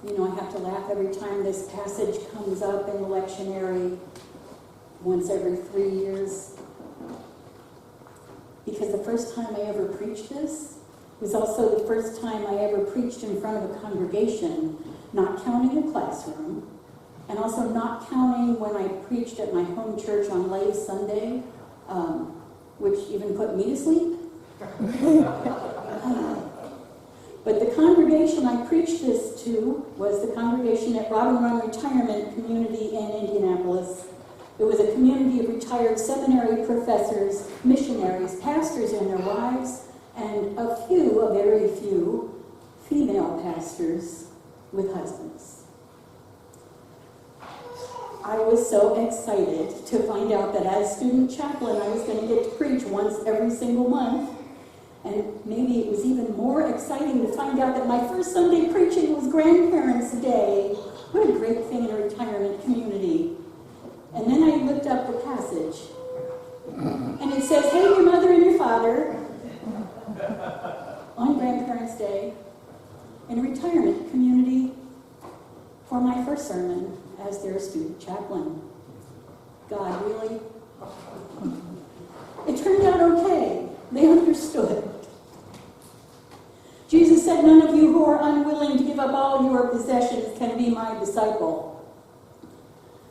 You know, I have to laugh every time this passage comes up in the lectionary once every 3 years. Because the first time I ever preached this was also the first time I ever preached in front of a congregation, not counting a classroom, and also not counting when I preached at my home church on Lay Sunday, which even put me to sleep. But the congregation I preached this to was the congregation at Robin Run Retirement Community in Indianapolis. It was a community of retired seminary professors, missionaries, pastors and their wives, and a very few, female pastors with husbands. I was so excited to find out that as student chaplain I was going to get to preach once every single month. And maybe it was even more exciting to find out that my first Sunday preaching was Grandparents' Day. What a great thing in a retirement community. And then I looked up the passage. And it says, "Hey, your mother and your father," on Grandparents' Day, in a retirement community for my first sermon as their student chaplain. God, really? It turned out okay. They understood. Jesus said, "None of you who are unwilling to give up all your possessions can be my disciple."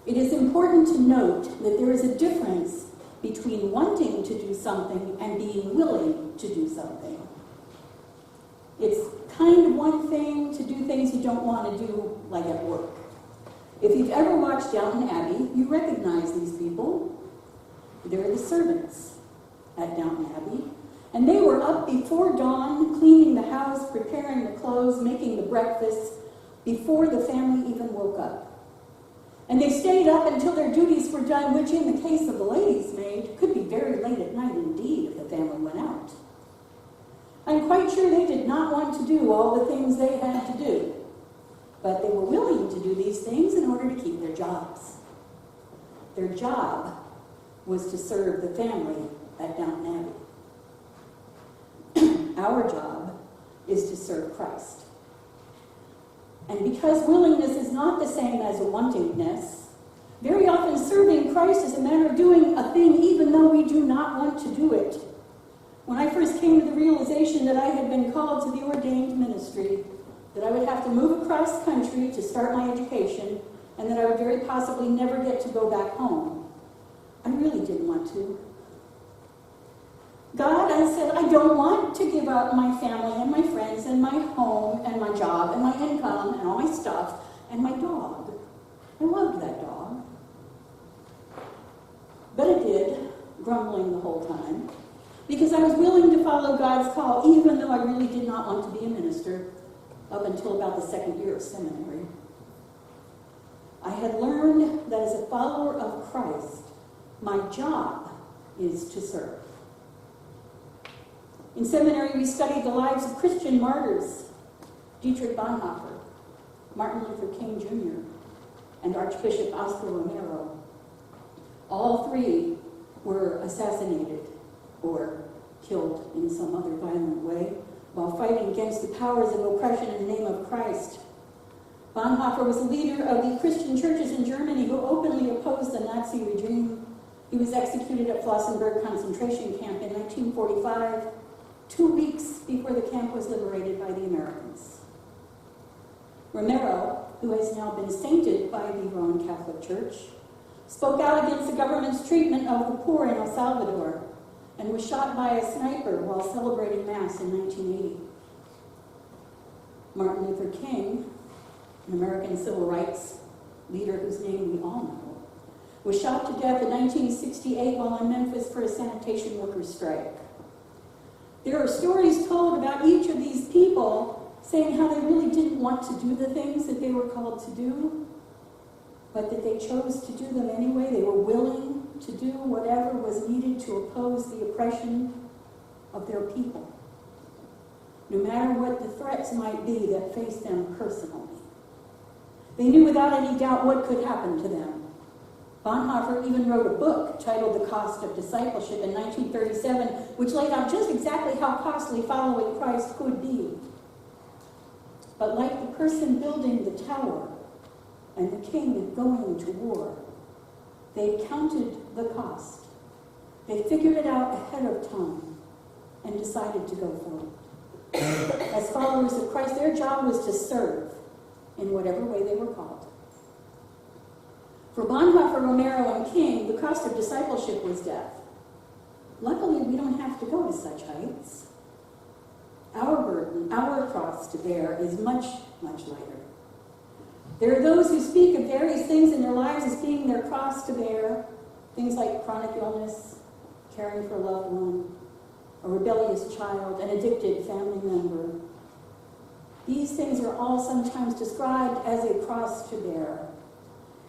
It is important to note that there is a difference between wanting to do something and being willing to do something. It's kind of one thing to do things you don't want to do, like at work. If you've ever watched Downton Abbey, you recognize these people. They're the servants at Downton Abbey. And they were up before dawn, cleaning the house, preparing the clothes, making the breakfast, before the family even woke up. And they stayed up until their duties were done, which in the case of the lady's maid, could be very late at night indeed if the family went out. I'm quite sure they did not want to do all the things they had to do, but they were willing to do these things in order to keep their jobs. Their job was to serve the family at Downton Abbey. Our job is to serve Christ. And because willingness is not the same as a wantingness, very often serving Christ is a matter of doing a thing even though we do not want to do it. When I first came to the realization that I had been called to the ordained ministry, that I would have to move across country to start my education, and that I would very possibly never get to go back home, I really didn't want to. God, I said, I don't want to give up my family and my friends and my home and my job and my income and all my stuff and my dog. I loved that dog. But I did, grumbling the whole time, because I was willing to follow God's call, even though I really did not want to be a minister up until about the second year of seminary. I had learned that as a follower of Christ, my job is to serve. In seminary, we studied the lives of Christian martyrs, Dietrich Bonhoeffer, Martin Luther King Jr., and Archbishop Oscar Romero. All three were assassinated or killed in some other violent way while fighting against the powers of oppression in the name of Christ. Bonhoeffer was a leader of the Christian churches in Germany who openly opposed the Nazi regime. He was executed at Flossenburg concentration camp in 1945, 2 weeks before the camp was liberated by the Americans. Romero, who has now been sainted by the Roman Catholic Church, spoke out against the government's treatment of the poor in El Salvador and was shot by a sniper while celebrating Mass in 1980. Martin Luther King, an American civil rights leader whose name we all know, was shot to death in 1968 while in Memphis for a sanitation workers' strike. There are stories told about each of these people saying how they really didn't want to do the things that they were called to do, but that they chose to do them anyway. They were willing to do whatever was needed to oppose the oppression of their people, no matter what the threats might be that faced them personally. They knew without any doubt what could happen to them. Bonhoeffer even wrote a book titled The Cost of Discipleship in 1937, which laid out just exactly how costly following Christ could be. but like the person building the tower and the king going to war, they counted the cost. They figured it out ahead of time and decided to go forward. As followers of Christ, their job was to serve in whatever way they were called. For Bonhoeffer, Romero, and King, the cost of discipleship was death. Luckily, we don't have to go to such heights. Our burden, our cross to bear is much, much lighter. There are those who speak of various things in their lives as being their cross to bear, things like chronic illness, caring for a loved one, a rebellious child, an addicted family member. These things are all sometimes described as a cross to bear.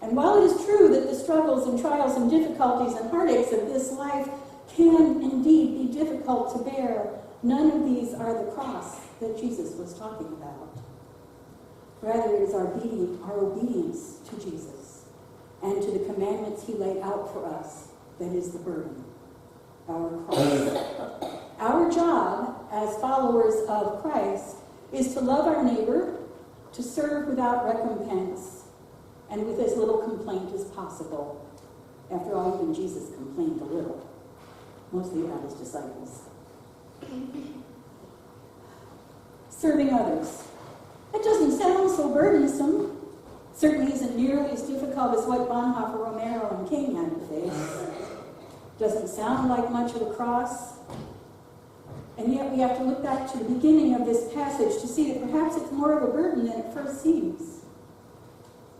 And while it is true that the struggles and trials and difficulties and heartaches of this life can indeed be difficult to bear, none of these are the cross that Jesus was talking about. Rather, it is our obedience to Jesus and to the commandments he laid out for us that is the burden, our cross. Our job as followers of Christ is to love our neighbor, to serve without recompense, and with as little complaint as possible. After all, even Jesus complained a little, mostly about his disciples. Serving others. That doesn't sound so burdensome. Certainly isn't nearly as difficult as what Bonhoeffer, Romero, and King had to face. Doesn't sound like much of a cross. And yet we have to look back to the beginning of this passage to see that perhaps it's more of a burden than it first seems.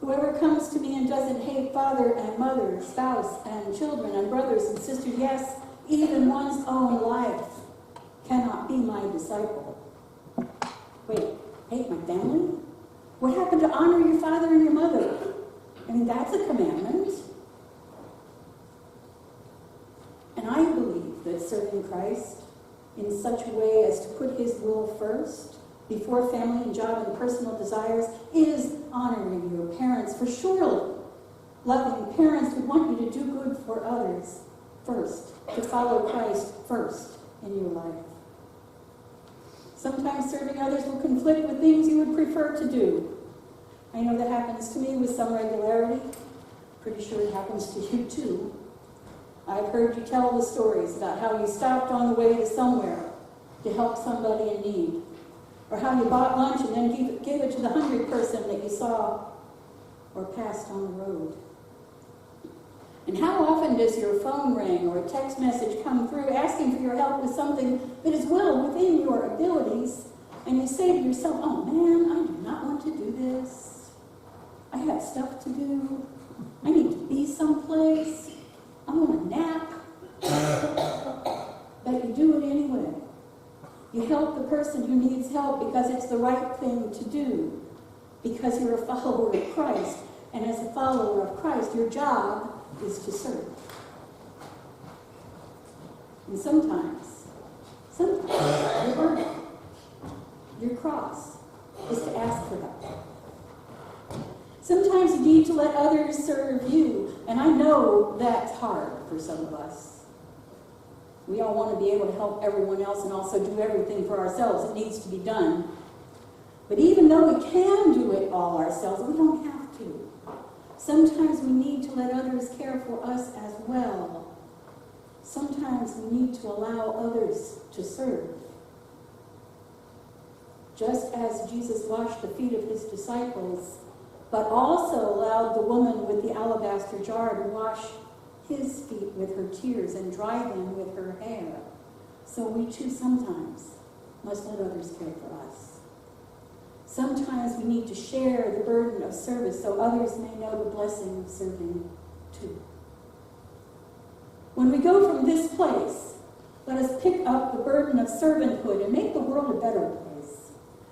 Whoever comes to me and doesn't hate father and mother, spouse and children and brothers and sisters, yes, even one's own life, cannot be my disciple. Wait, hate my family? What happened to honor your father and your mother? I mean, that's a commandment. And I believe that serving Christ in such a way as to put his will first, before family and job and personal desires, is honoring your parents. For surely, loving parents would want you to do good for others first, to follow Christ first in your life. Sometimes serving others will conflict with things you would prefer to do. I know that happens to me with some regularity. Pretty sure it happens to you too. I've heard you tell the stories about how you stopped on the way to somewhere to help somebody in need, or how you bought lunch and then gave it to the hungry person that you saw or passed on the road. And how often does your phone ring or a text message come through asking for your help with something that is well within your abilities, and you say to yourself, oh man, I do not want to do this. I have stuff to do. I need to be someplace. I want a nap. But you do it anyway. You help the person who needs help because it's the right thing to do, because you're a follower of Christ. And as a follower of Christ, your job is to serve. And sometimes your burden, your cross, is to ask for help. Sometimes you need to let others serve you, and I know that's hard for some of us. We all want to be able to help everyone else and also do everything for ourselves. It needs to be done. But even though we can do it all ourselves, we don't have to. Sometimes we need to let others care for us as well. Sometimes we need to allow others to serve. Just as Jesus washed the feet of his disciples, but also allowed the woman with the alabaster jar to wash his feet with her tears and dry them with her hair. So we too sometimes must let others care for us. Sometimes we need to share the burden of service so others may know the blessing of serving too. When we go from this place, let us pick up the burden of servanthood and make the world a better place.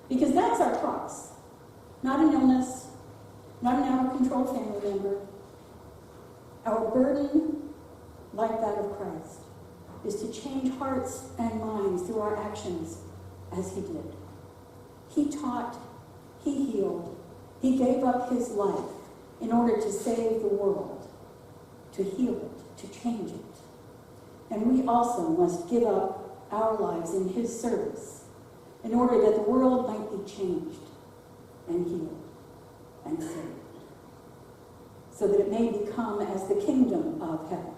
Because that's our cross. Not an illness, not an out-of-control family member. Our burden, like that of Christ, is to change hearts and minds through our actions as he did. He taught, he healed, he gave up his life in order to save the world, to heal it, to change it. And we also must give up our lives in his service in order that the world might be changed and healed and saved, so that it may become as the kingdom of heaven,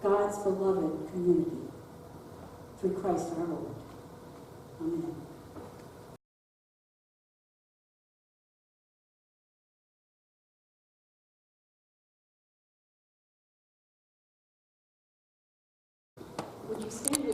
God's beloved community, through Christ our Lord. Amen. Would you stand with